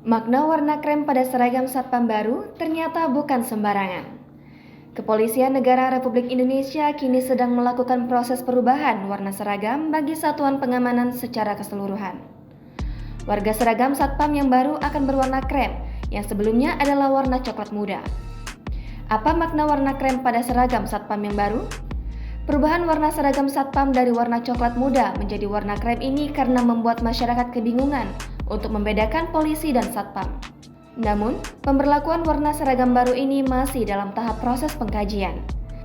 Makna warna krem pada seragam Satpam baru ternyata bukan sembarangan. Kepolisian Negara Republik Indonesia kini sedang melakukan proses perubahan warna seragam bagi satuan pengamanan secara keseluruhan. Warga seragam Satpam yang baru akan berwarna krem, yang sebelumnya adalah warna coklat muda. Apa makna warna krem pada seragam Satpam yang baru? Perubahan warna seragam Satpam dari warna coklat muda menjadi warna krem ini karena membuat masyarakat kebingungan untuk membedakan polisi dan Satpam. Namun, pemberlakuan warna seragam baru ini masih dalam tahap proses pengkajian.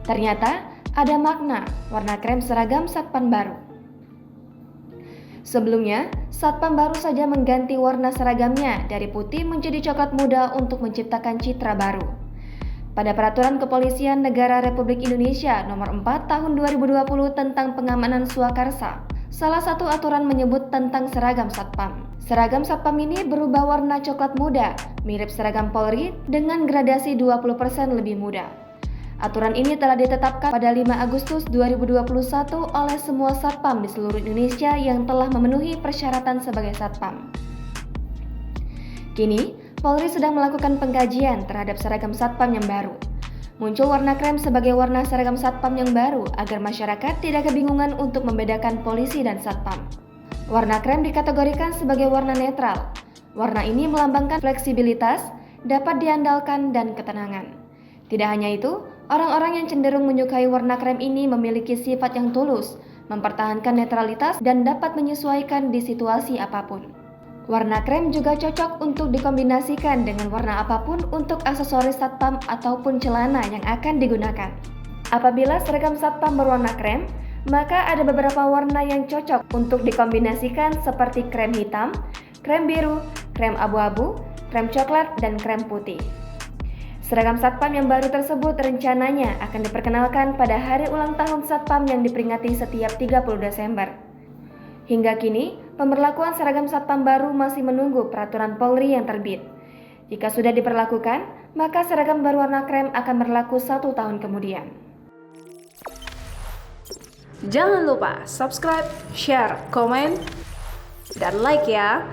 Ternyata, ada makna warna krem seragam Satpam baru. Sebelumnya, Satpam baru saja mengganti warna seragamnya dari putih menjadi coklat muda untuk menciptakan citra baru. Pada Peraturan Kepolisian Negara Republik Indonesia Nomor 4 Tahun 2020 tentang Pengamanan Swakarsa, salah satu aturan menyebut tentang seragam Satpam. Seragam Satpam ini berubah warna coklat muda, mirip seragam Polri dengan gradasi 20% lebih muda. Aturan ini telah ditetapkan pada 5 Agustus 2021 oleh semua Satpam di seluruh Indonesia yang telah memenuhi persyaratan sebagai Satpam. Kini, Polri sedang melakukan pengkajian terhadap seragam Satpam yang baru. Muncul warna krem sebagai warna seragam Satpam yang baru agar masyarakat tidak kebingungan untuk membedakan polisi dan Satpam. Warna krem dikategorikan sebagai warna netral. Warna ini melambangkan fleksibilitas, dapat diandalkan, dan ketenangan. Tidak hanya itu, orang-orang yang cenderung menyukai warna krem ini memiliki sifat yang tulus, mempertahankan netralitas, dan dapat menyesuaikan di situasi apapun. Warna krem juga cocok untuk dikombinasikan dengan warna apapun untuk aksesoris Satpam ataupun celana yang akan digunakan. Apabila seragam Satpam berwarna krem, maka ada beberapa warna yang cocok untuk dikombinasikan seperti krem hitam, krem biru, krem abu-abu, krem coklat, dan krem putih. Seragam Satpam yang baru tersebut rencananya akan diperkenalkan pada hari ulang tahun Satpam yang diperingati setiap 30 Desember. Hingga kini, pemberlakuan seragam Satpam baru masih menunggu peraturan Polri yang terbit. Jika sudah diperlakukan, maka seragam berwarna krem akan berlaku 1 tahun kemudian. Jangan lupa subscribe, share, komen, dan like ya!